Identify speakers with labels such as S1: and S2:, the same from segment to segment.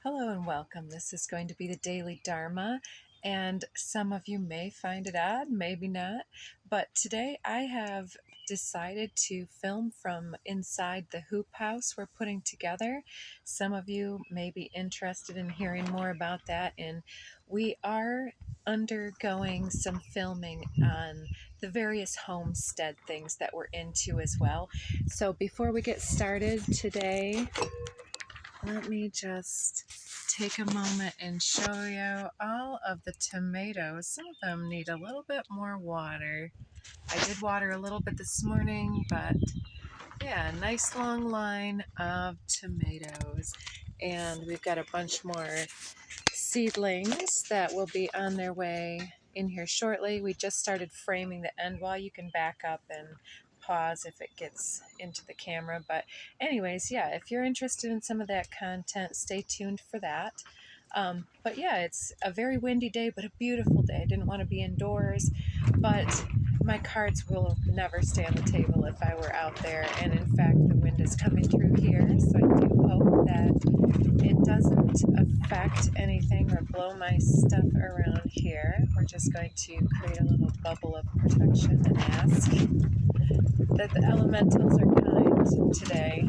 S1: Hello and welcome. This is going to be the Daily Dharma, and some of you may find it odd, maybe not, but today I have decided to film from inside the hoop house we're putting together. Some of you may be interested in hearing more about that, and we are undergoing some filming on the various homestead things that we're into as well. So before we get started today, let me just take a moment and show you all of the tomatoes. Some of them need a little bit more water. I did water a little bit this morning, but yeah, nice long line of tomatoes. And we've got a bunch more seedlings that will be on their way in here shortly. We just started framing the end wall. You can back up and pause if it gets into the camera. But anyways, yeah, if you're interested in some of that content, stay tuned for that. But yeah, it's a very windy day, but a beautiful day. I didn't want to be indoors, but my cards will never stay on the table if I were out there. And in fact, the wind is coming through here, so I do hope that it doesn't affect anything or blow my stuff around here. We're just going to create a little bubble of protection and ask that the elementals are kind today.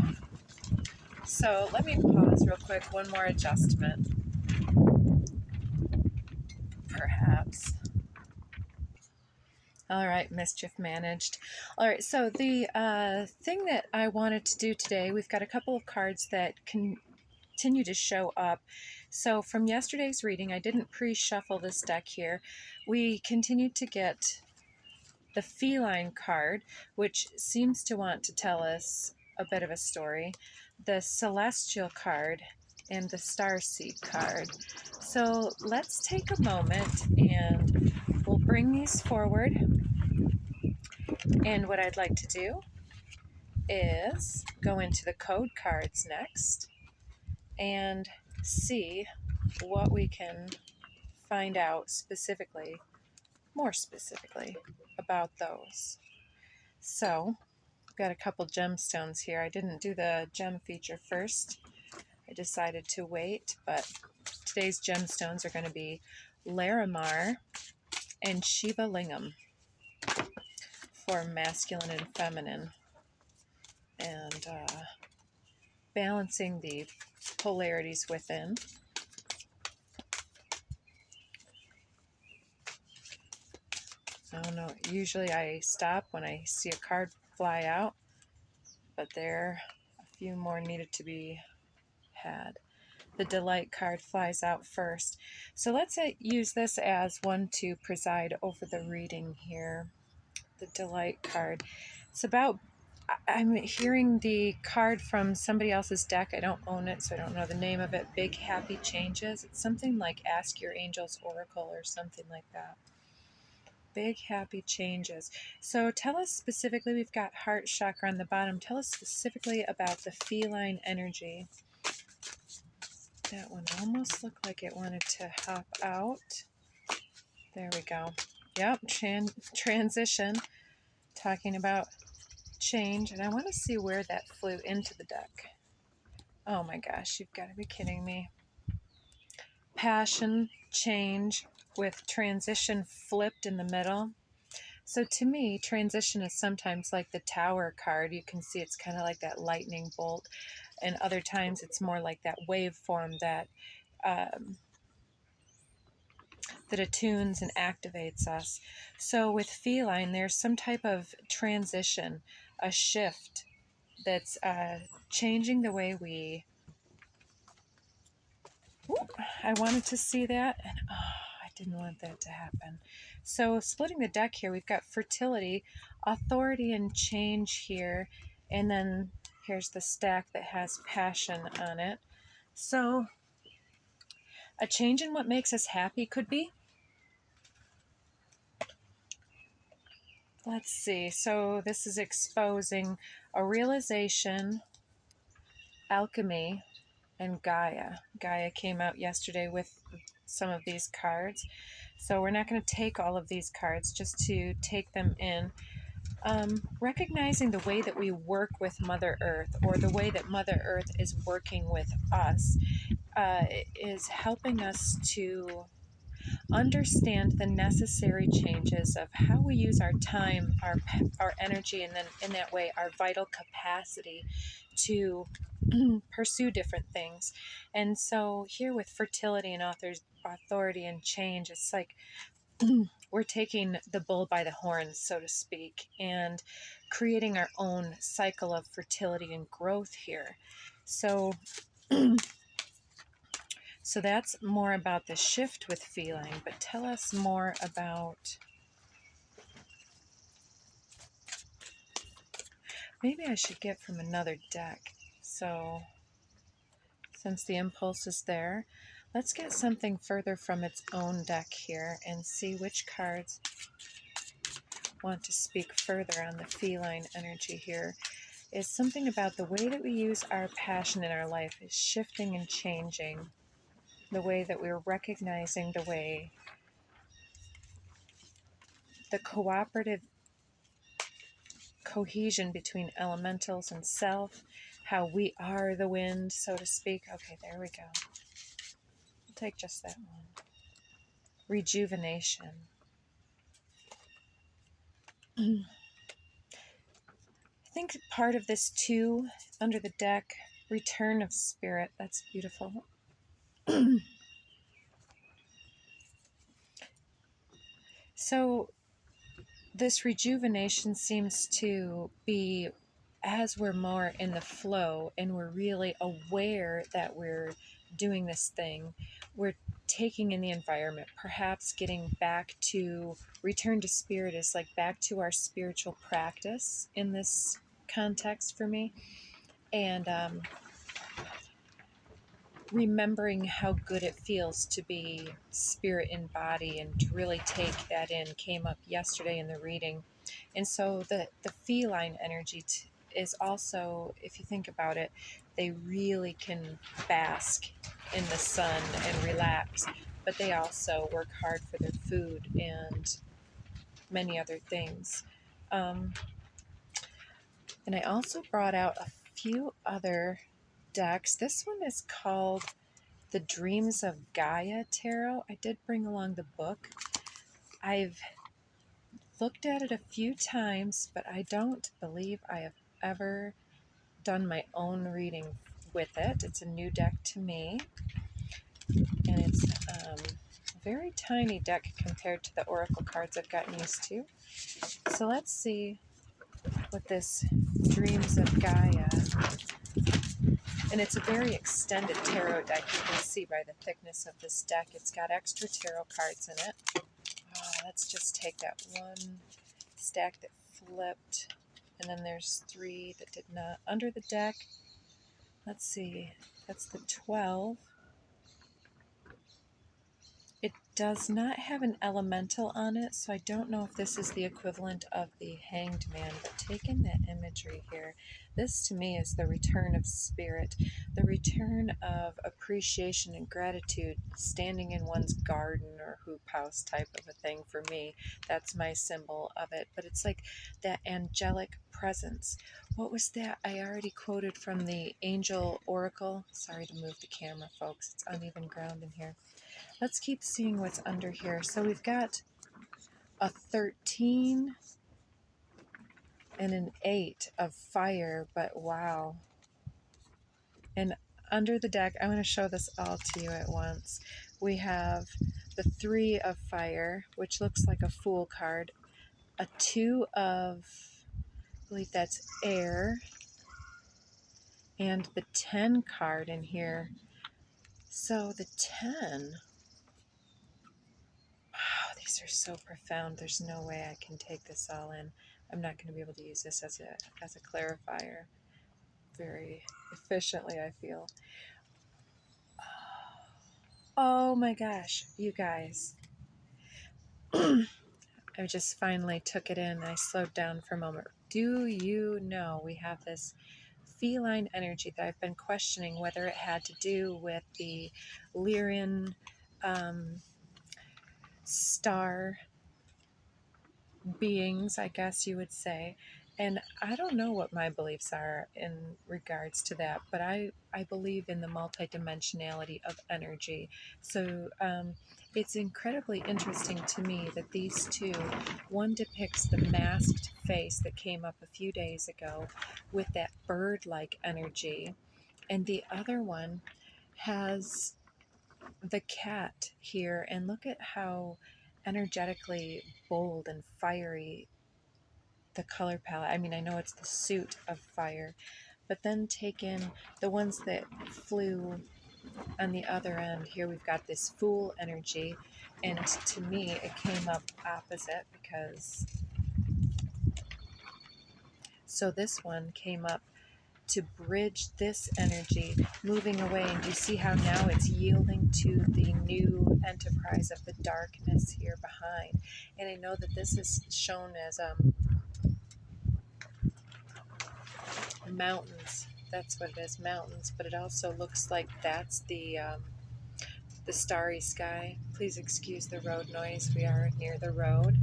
S1: So let me pause real quick, one more adjustment, perhaps. All right, mischief managed. All right, so the thing that I wanted to do today, we've got a couple of cards that continue to show up. So from yesterday's reading, I didn't pre-shuffle this deck here. We continued to get the feline card, which seems to want to tell us a bit of a story, the celestial card, and the starseed card. So let's take a moment and we'll bring these forward. And what I'd like to do is go into the code cards next and see what we can find out specifically, more specifically, about those. So, I've got a couple gemstones here. I didn't do the gem feature first. I decided to wait, but today's gemstones are going to be Larimar and Shiva Lingam for masculine and feminine, and balancing the polarities within. I don't know, usually I stop when I see a card fly out, but there a few more needed to be had. The Delight card flies out first. So let's use this as one to preside over the reading here. The Delight card. It's about, I'm hearing the card from somebody else's deck. I don't own it, so I don't know the name of it. Big Happy Changes. It's something like Ask Your Angel's Oracle or something like that. Big Happy Changes. So tell us specifically, we've got heart chakra on the bottom. Tell us specifically about the feline energy. That one almost looked like it wanted to hop out. There we go. Yep, transition. Talking about change. And I want to see where that flew into the deck. Oh my gosh, you've got to be kidding me. Passion, change, with transition flipped in the middle. So to me, transition is sometimes like the Tower card. You can see it's kind of like that lightning bolt. And other times it's more like that waveform that that attunes and activates us. So with feline, there's some type of transition, a shift that's changing the way we... Ooh, I wanted to see that, and I didn't want that to happen. So splitting the deck here, we've got fertility, authority, and change here, and then here's the stack that has passion on it. So a change in what makes us happy could be. Let's see. So this is exposing a realization, alchemy, and Gaia. Gaia came out yesterday with some of these cards. So we're not going to take all of these cards, just to take them in. recognizing the way that we work with Mother Earth, or the way that Mother Earth is working with us, is helping us to understand the necessary changes of how we use our time, our energy, and then in that way our vital capacity to pursue different things. And so here with fertility and authority and change, it's like we're taking the bull by the horns, so to speak, and creating our own cycle of fertility and growth here. So so that's more about the shift with feeling, but tell us more about, maybe I should get from another deck. So since the impulse is there, let's get something further from its own deck here and see which cards want to speak further on the feline energy here. Is something about the way that we use our passion in our life is shifting and changing. The way that we're recognizing the way the cooperative cohesion between elementals and self, how we are the wind, so to speak. Okay, there we go. We'll take just that one. Rejuvenation. I think part of this too, under the deck, return of spirit. That's beautiful. So this rejuvenation seems to be as we're more in the flow and we're really aware that we're doing this thing, we're taking in the environment, perhaps getting back to, return to spirit is like back to our spiritual practice in this context for me. And remembering how good it feels to be spirit in body and to really take that in came up yesterday in the reading. And so the feline energy is also, if you think about it, they really can bask in the sun and relax, but they also work hard for their food and many other things. And I also brought out a few other decks. This one is called The Dreams of Gaia Tarot. I did bring along the book. I've looked at it a few times, but I don't believe I have ever done my own reading with it. It's a new deck to me, and it's a very tiny deck compared to the oracle cards I've gotten used to. So let's see what this Dreams of Gaia, and it's a very extended tarot deck. You can see by the thickness of this deck, it's got extra tarot cards in it. Let's just take that one stack that flipped, and then there's 3 that did not. Under the deck, let's see, that's the 12. It does not have an elemental on it, so I don't know if this is the equivalent of the Hanged Man, but taking that imagery here, this to me is the return of spirit, the return of appreciation and gratitude, standing in one's garden or hoop house type of a thing for me. That's my symbol of it, but it's like that angelic presence. What was that? I already quoted from the Angel Oracle. Sorry to move the camera, folks. It's uneven ground in here. Let's keep seeing what's under here. So we've got a 13 and an 8 of fire, but wow. And under the deck, I'm going to show this all to you at once. We have the 3 of fire, which looks like a Fool card, a 2 of, I believe that's air, and the 10 card in here. So the 10... Wow, these are so profound. There's no way I can take this all in. I'm not going to be able to use this as a clarifier very efficiently, I feel. Oh my gosh, you guys. I just finally took it in and I slowed down for a moment. Do you know we have this feline energy that I've been questioning whether it had to do with the Lyrian star beings, I guess you would say. And I don't know what my beliefs are in regards to that, but I believe in the multidimensionality of energy. So it's incredibly interesting to me that these two, one depicts the masked face that came up a few days ago with that bird like energy, and the other one has the cat here. And look at how energetically bold and fiery the color palette. I mean, I know it's the suit of fire, but then take in the ones that flew on the other end. Here we've got this fool energy, and to me, it came up opposite because so this one came up to bridge this energy moving away, and you see how now it's yielding to the new enterprise of the darkness here behind. And I know that this is shown as mountains. That's what it is, mountains. But it also looks like that's the starry sky. Please excuse the road noise. We are near the road.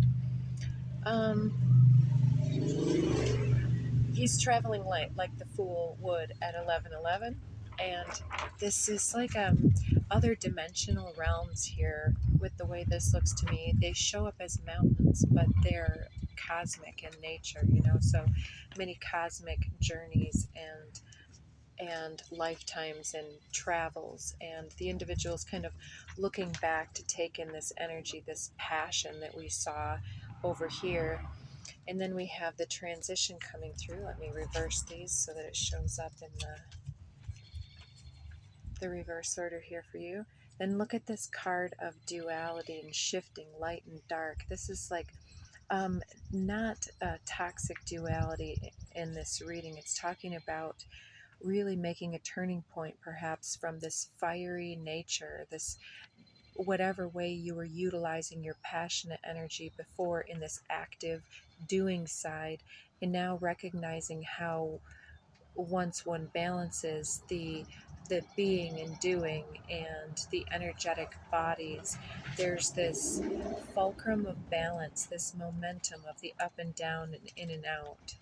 S1: Um, he's traveling light like the fool would at 11:11, and this is like other dimensional realms here. With the way this looks to me, they show up as mountains, but they're cosmic in nature. So many cosmic journeys and lifetimes and travels, and the individual's kind of looking back to take in this energy, this passion that we saw over here. And then we have the transition coming through. Let me reverse these so that it shows up in the reverse order here for you. Then look at this card of duality and shifting, light and dark. This is like not a toxic duality in this reading. It's talking about really making a turning point, perhaps from this fiery nature, this whatever way you were utilizing your passionate energy before in this active doing side, and now recognizing how once one balances the being and doing and the energetic bodies, there's this fulcrum of balance, this momentum of the up and down and in and out.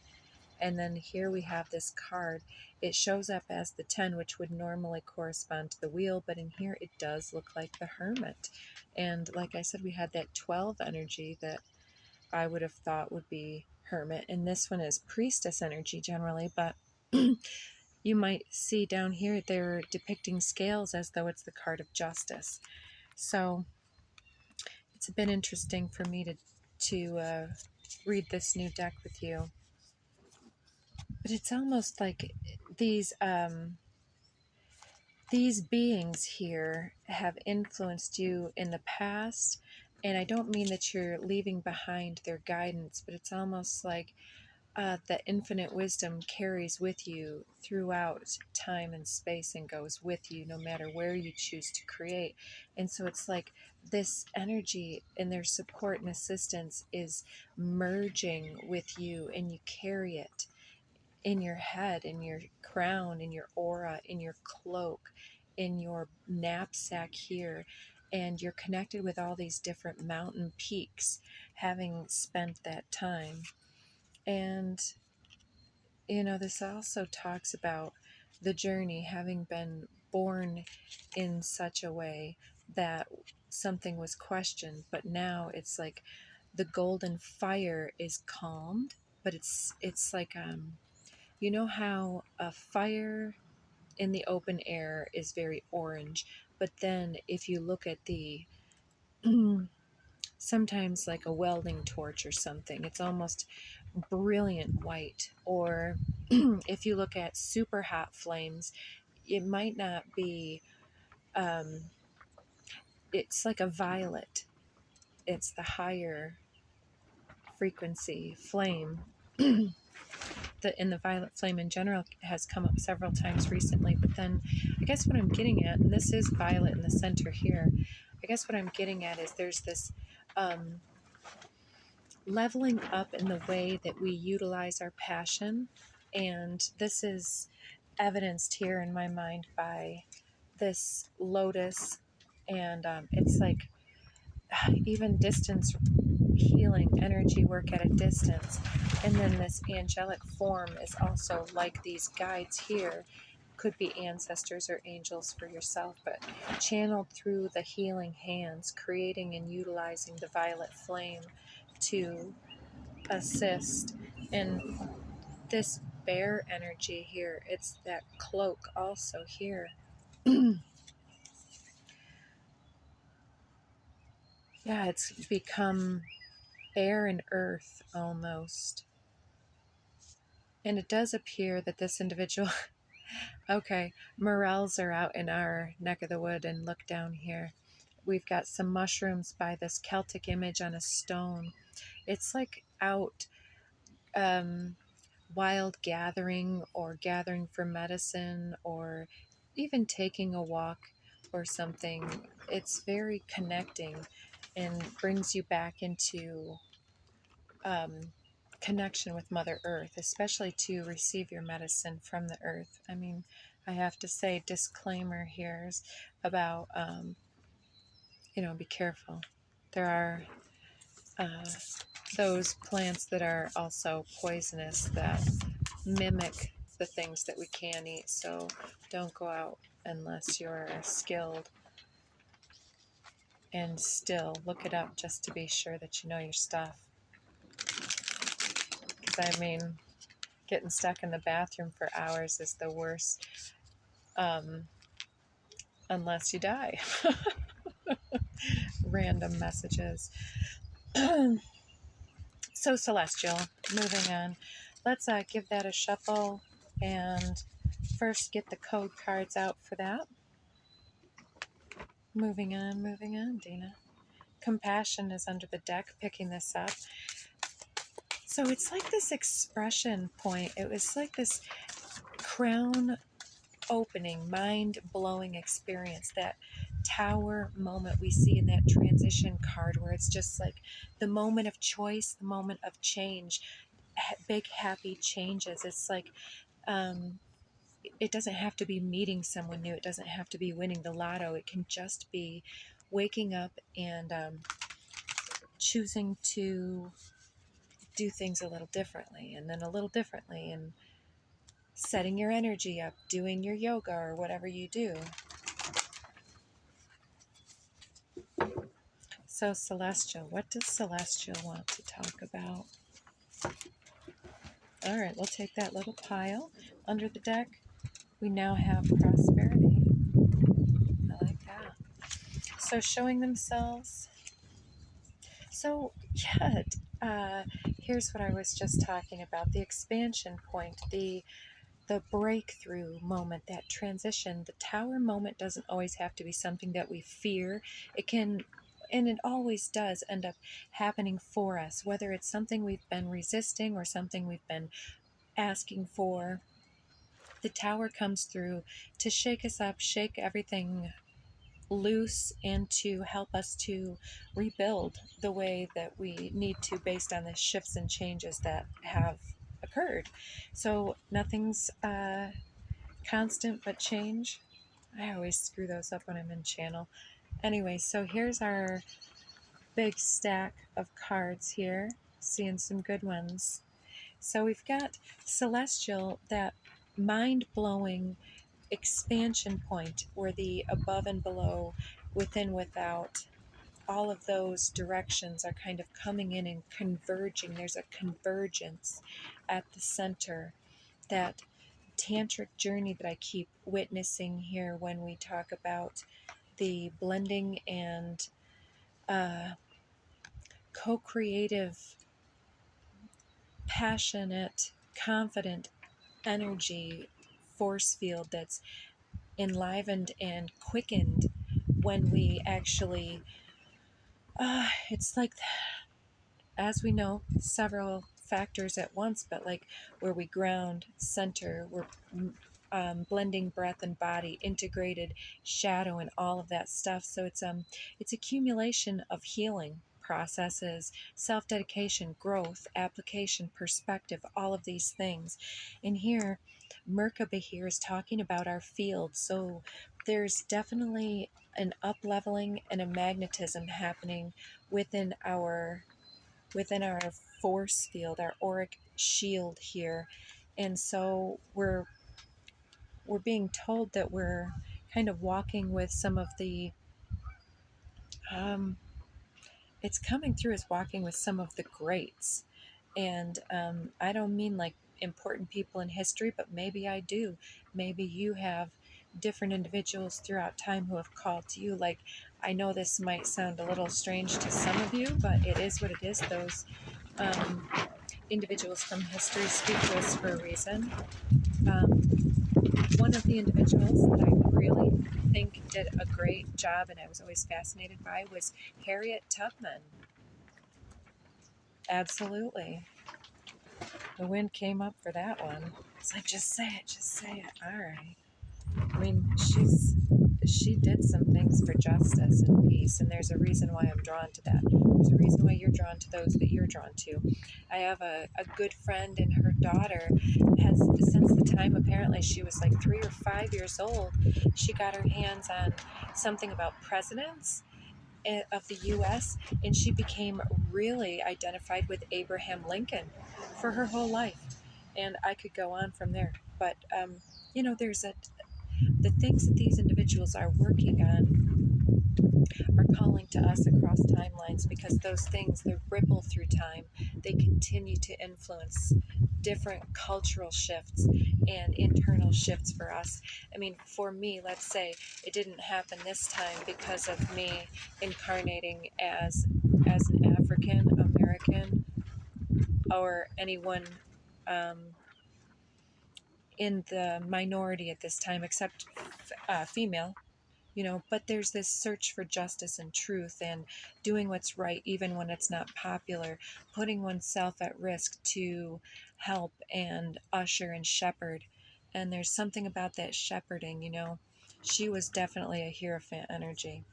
S1: And then here we have this card. It shows up as the 10, which would normally correspond to the wheel, but in here it does look like the Hermit. And like I said, we had that 12 energy that I would have thought would be Hermit. And this one is Priestess energy generally, but you might see down here they're depicting scales as though it's the card of justice. So it's been interesting for me to read this new deck with you. But it's almost like these beings here have influenced you in the past, and I don't mean that you're leaving behind their guidance, but it's almost like the infinite wisdom carries with you throughout time and space and goes with you no matter where you choose to create. And so it's like this energy and their support and assistance is merging with you, and you carry it in your head, in your crown, in your aura, in your cloak, in your knapsack here. And you're connected with all these different mountain peaks, having spent that time. And, this also talks about the journey, having been born in such a way that something was questioned, but now it's like the golden fire is calmed, but it's like you know how a fire in the open air is very orange, but then if you look at the sometimes like a welding torch or something, it's almost brilliant white. Or if you look at super hot flames, it might not be, it's like a violet. It's the higher frequency flame. In the violet flame in general has come up several times recently, but then I guess what I'm getting at, and this is violet in the center here, I guess what I'm getting at is there's this leveling up in the way that we utilize our passion, and this is evidenced here in my mind by this lotus, and it's like even distance healing energy work at a distance. And then this angelic form is also like these guides here, could be ancestors or angels for yourself, but channeled through the healing hands, creating and utilizing the violet flame to assist in this bear energy here. It's that cloak also here. Yeah, it's become air and earth almost. And it does appear that this individual, okay, morels are out in our neck of the wood, and look down here. We've got some mushrooms by this Celtic image on a stone. It's like out wild gathering, or gathering for medicine, or even taking a walk or something. It's very connecting and brings you back into connection with Mother Earth, especially to receive your medicine from the earth. I mean, I have to say, disclaimer here is about, be careful. There are those plants that are also poisonous that mimic the things that we can eat, so don't go out unless you're skilled, and still look it up just to be sure that you know your stuff. Because I mean, getting stuck in the bathroom for hours is the worst, unless you die. Random messages. So celestial, moving on. Let's give that a shuffle, and first get the code cards out for that. Moving on, Dina. Compassion is under the deck, picking this up. So it's like this expression point. It was like this crown opening, mind-blowing experience, that tower moment we see in that transition card, where it's just like the moment of choice, the moment of change, big happy changes. It's like it doesn't have to be meeting someone new, it doesn't have to be winning the lotto, it can just be waking up and choosing to do things a little differently, and then a little differently, and setting your energy up, doing your yoga or whatever you do. So Celestial, what does Celestial want to talk about? All right, we'll take that little pile under the deck. We now have prosperity. I like that. So showing themselves. So yeah, here's what I was just talking about: the expansion point, the breakthrough moment, that transition. The tower moment doesn't always have to be something that we fear. It can, and it always does end up happening for us, whether it's something we've been resisting or something we've been asking for. The tower comes through to shake us up, shake everything loose, and to help us to rebuild the way that we need to, based on the shifts and changes that have occurred. So nothing's constant but change. I always screw those up when I'm in channel. Anyway, so here's our big stack of cards here. Seeing some good ones. So we've got Celestial, that mind-blowing expansion point, where the above and below, within, without, all of those directions are kind of coming in and converging. There's a convergence at the center, that tantric journey that I keep witnessing here when we talk about the blending and co-creative, passionate, confident energy force field that's enlivened and quickened when we actually, it's like, as we know, several factors at once, but like where we ground, center, we're blending breath and body, integrated shadow, and all of that stuff. So it's accumulation of healing processes, self-dedication, growth, application, perspective, all of these things. And here, Merkaba here is talking about our field. So there's definitely an up-leveling and a magnetism happening within our within our force field, our auric shield here. And so we're being told that we're kind of walking with some of the it's coming through as walking with some of the greats. And I don't mean like important people in history, but maybe I do. Maybe you have different individuals throughout time who have called to you. Like, I know this might sound a little strange to some of you, but it is what it is. Those um, individuals from history speak to us for a reason. Um, One of the individuals that I really think did a great job and I was always fascinated by was Harriet Tubman. Absolutely. The wind came up for that one. It's like, just say it, just say it. All right. I mean, she did some things for justice and peace, and there's a reason why I'm drawn to that. There's a reason why you're drawn to those that you're drawn to. I have a good friend, and her daughter has, since the time apparently she was like 3 or 5 years old, she got her hands on something about presidents of the US, and she became really identified with Abraham Lincoln for her whole life. And I could go on from there. But, there's the things that these individuals are working on are calling to us across timelines because those things, they ripple through time. They continue to influence different cultural shifts and internal shifts for us. I mean, for me, let's say it didn't happen this time because of me incarnating as an African American or anyone um, in the minority at this time except female. But there's this search for justice and truth and doing what's right even when it's not popular, putting oneself at risk to help and usher and shepherd. And there's something about that shepherding. She was definitely a hierophant energy.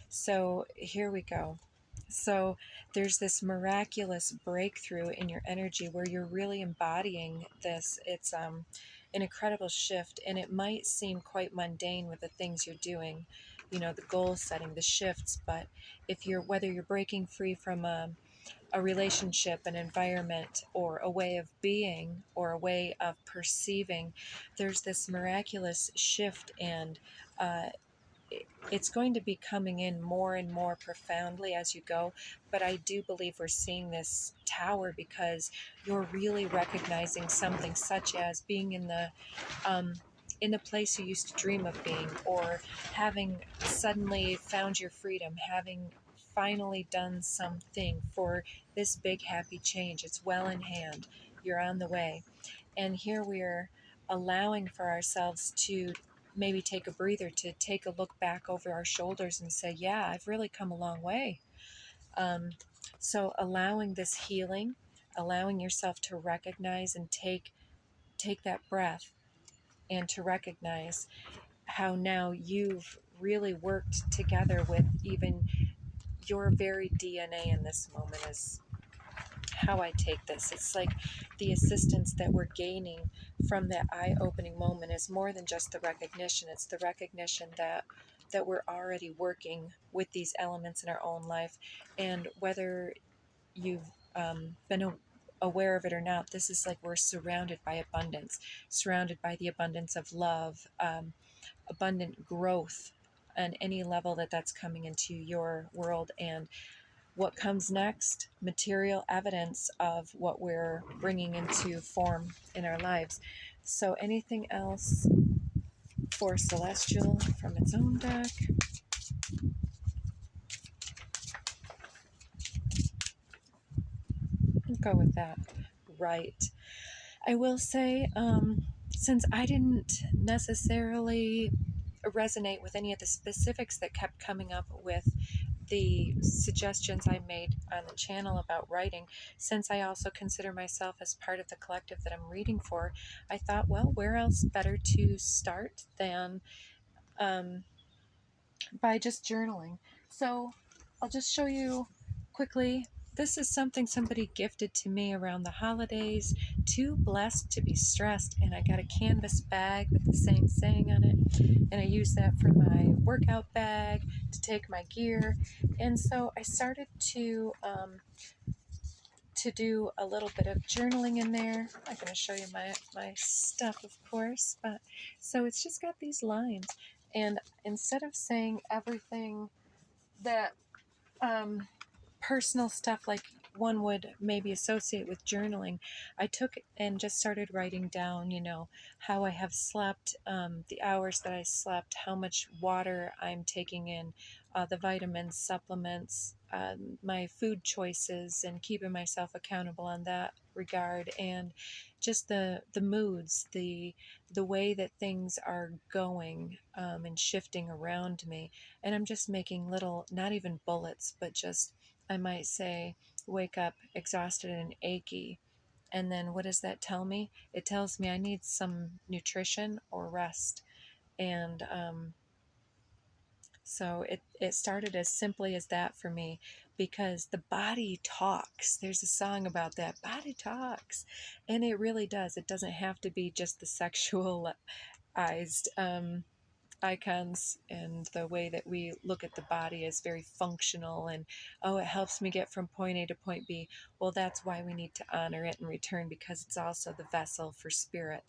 S1: So here we go. So there's this miraculous breakthrough in your energy where you're really embodying this. It's an incredible shift, and it might seem quite mundane with the things you're doing, the goal setting, the shifts. But whether you're breaking free from a relationship, an environment, or a way of being, or a way of perceiving, there's this miraculous shift, and it's going to be coming in more and more profoundly as you go. But I do believe we're seeing this tower because you're really recognizing something, such as being in the place you used to dream of being, or having suddenly found your freedom, having finally done something for this big happy change. It's well in hand. You're on the way. And here we're allowing for ourselves to maybe take a breather, to take a look back over our shoulders and say, yeah, I've really come a long way. So allowing this healing, allowing yourself to recognize and take that breath, and to recognize how now you've really worked together with even your very DNA in this moment is how I take this. It's like the assistance that we're gaining from that eye-opening moment is more than just the recognition. It's the recognition that we're already working with these elements in our own life. And whether you've been aware of it or not, this is like we're surrounded by abundance, surrounded by the abundance of love, abundant growth on any level that's coming into your world. And what comes next? Material evidence of what we're bringing into form in our lives. So anything else for Celestial from its own deck? I'll go with that. Right. I will say, since I didn't necessarily resonate with any of the specifics that kept coming up with the suggestions I made on the channel about writing, since I also consider myself as part of the collective that I'm reading for, I thought, well, where else better to start than by just journaling. So I'll just show you quickly. This is something somebody gifted to me around the holidays. Too blessed to be stressed. And I got a canvas bag with the same saying on it. And I use that for my workout bag to take my gear. And so I started to to do a little bit of journaling in there. I'm not going to show you my stuff, of course, but so it's just got these lines. And instead of saying everything that personal stuff like one would maybe associate with journaling, I took and just started writing down, how I have slept, the hours that I slept, how much water I'm taking in, the vitamins, supplements, my food choices, and keeping myself accountable on that regard, and just the moods, the way that things are going, and shifting around me. And I'm just making little, not even bullets, but just, I might say, wake up exhausted and achy. And then what does that tell me? It tells me I need some nutrition or rest. And so it started as simply as that for me, because the body talks. There's a song about that. Body talks. And it really does. It doesn't have to be just the sexualized icons, and the way that we look at the body as very functional, and oh, it helps me get from point A to point B. Well, that's why we need to honor it in return, because it's also the vessel for spirit.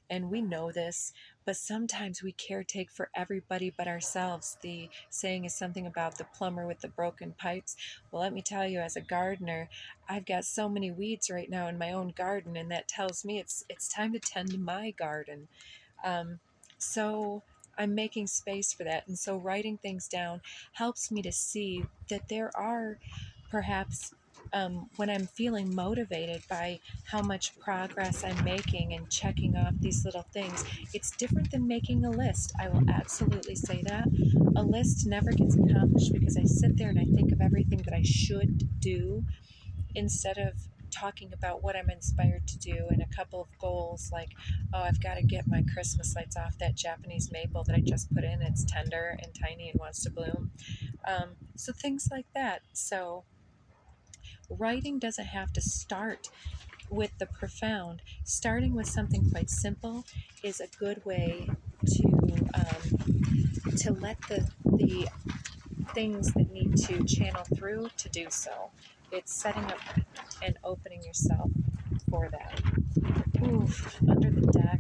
S1: And we know this, but sometimes we caretake for everybody but ourselves. The saying is something about the plumber with the broken pipes. Well, let me tell you, as a gardener, I've got so many weeds right now in my own garden, and that tells me it's time to tend to my garden. So I'm making space for that. And so writing things down helps me to see that there are perhaps, when I'm feeling motivated by how much progress I'm making and checking off these little things, it's different than making a list. I will absolutely say that. A list never gets accomplished because I sit there and I think of everything that I should do, instead of talking about what I'm inspired to do, and a couple of goals like, oh, I've got to get my Christmas lights off that Japanese maple that I just put in. It's tender and tiny and wants to bloom. So things like that. So writing doesn't have to start with the profound. Starting with something quite simple is a good way to let the things that need to channel through to do so. It's setting up and opening yourself for that. Oof, under the deck.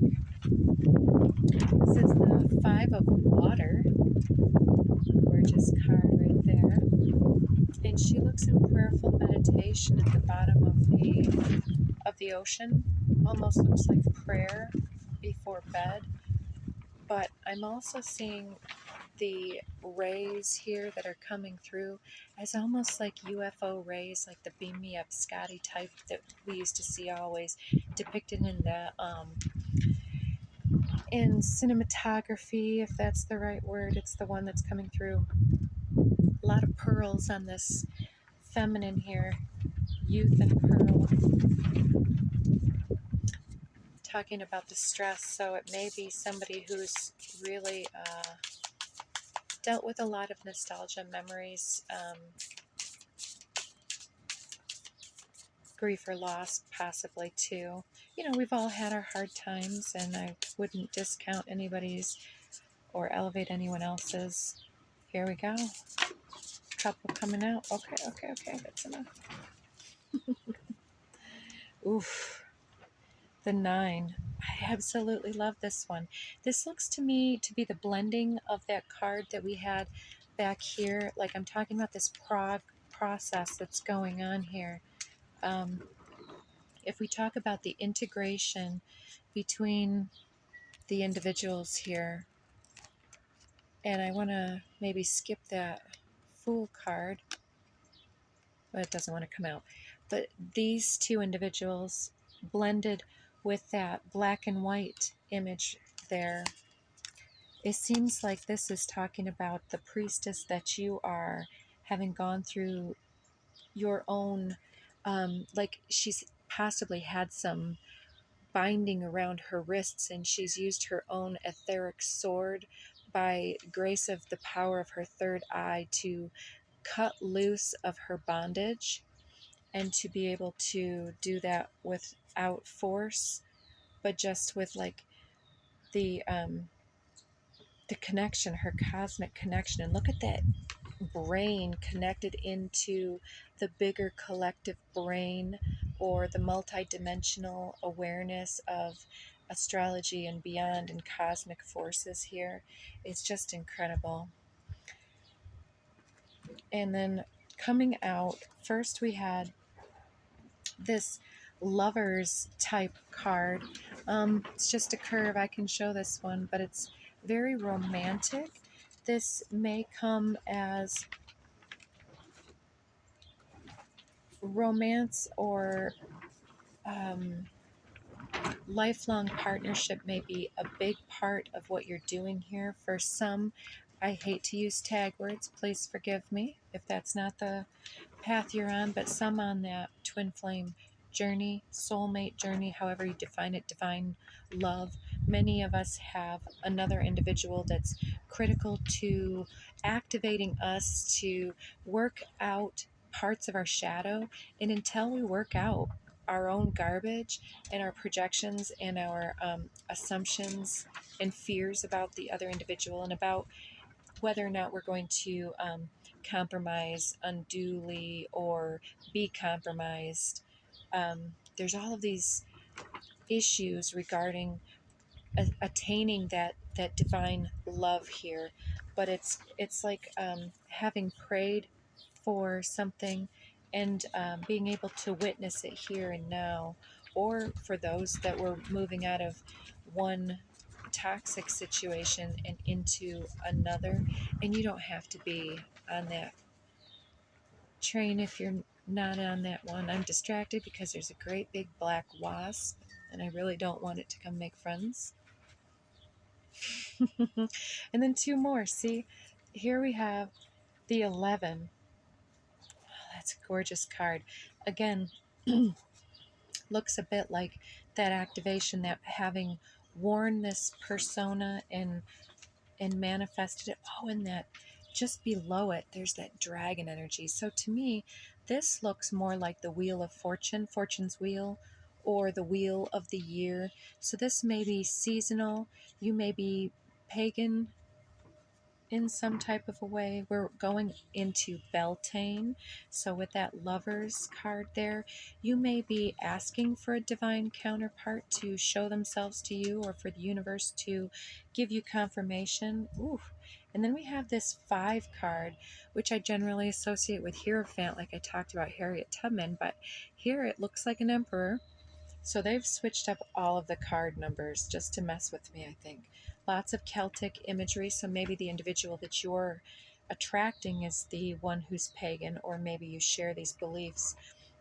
S1: This is the Five of Water. Gorgeous card right there. And she looks in prayerful meditation at the bottom of the ocean. Almost looks like prayer before bed. But I'm also seeing the rays here that are coming through as almost like UFO rays, like the beam me up Scotty type that we used to see always depicted in cinematography, if that's the right word. It's the one that's coming through. A lot of pearls on this feminine here, youth and pearl, talking about the stress. So it may be somebody who's really dealt with a lot of nostalgia memories, grief or loss possibly too. We've all had our hard times, and I wouldn't discount anybody's or elevate anyone else's. Here we go. Couple coming out. Okay, that's enough. Oof. The 9. I absolutely love this one. This looks to me to be the blending of that card that we had back here. Like, I'm talking about this process that's going on here. If we talk about the integration between the individuals here, and I want to maybe skip that Fool card, but it doesn't want to come out. But these two individuals blended with that black and white image there, it seems like this is talking about the priestess that you are, having gone through your own, like she's possibly had some binding around her wrists, and she's used her own etheric sword by grace of the power of her third eye to cut loose of her bondage, and to be able to do that without force, but just with like the connection, her cosmic connection. And look at that brain connected into the bigger collective brain or the multidimensional awareness of astrology and beyond and cosmic forces here. It's just incredible. And then coming out, first we had this lovers type card. It's just a curve. I can show this one, but it's very romantic. This may come as romance or lifelong partnership may be a big part of what you're doing here. For some, I hate to use tag words. Please forgive me if that's not the path you're on, but some on that twin flame journey, soulmate journey, however you define it, divine love. Many of us have another individual that's critical to activating us to work out parts of our shadow. And until we work out our own garbage and our projections and our assumptions and fears about the other individual and about whether or not we're going to compromise unduly or be compromised. There's all of these issues regarding attaining that divine love here, but it's like having prayed for something and being able to witness it here and now, or for those that were moving out of one toxic situation and into another. And you don't have to be on that train if you're not on that one. I'm distracted because there's a great big black wasp and I really don't want it to come make friends. And then two more. See, here we have the 11. Oh, that's a gorgeous card. Again, looks a bit like that activation, that having worn this persona and manifested it. Oh, and that just below it, there's that dragon energy. So to me, this looks more like the Wheel of Fortune, Fortune's Wheel, or the Wheel of the Year. So this may be seasonal. You may be pagan in some type of a way. We're going into Beltane. So with that Lovers card there, you may be asking for a divine counterpart to show themselves to you or for the universe to give you confirmation. Ooh. And then we have this 5 card, which I generally associate with Hierophant, like I talked about Harriet Tubman, but here it looks like an emperor. So they've switched up all of the card numbers just to mess with me, I think. Lots of Celtic imagery, so maybe the individual that you're attracting is the one who's pagan, or maybe you share these beliefs,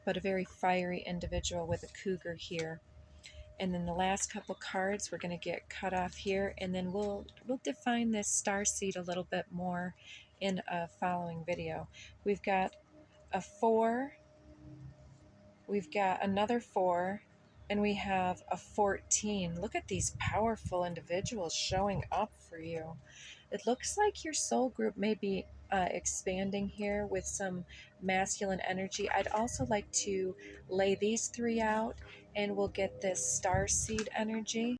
S1: but a very fiery individual with a cougar here. And then the last couple cards we're going to get cut off here, and then we'll define this star seed a little bit more in a following video. We've got a 4, we've got another 4, and we have a 14. Look at these powerful individuals showing up for you. It looks like your soul group may be expanding here with some masculine energy. I'd also like to lay these 3 out, and we'll get this star seed energy.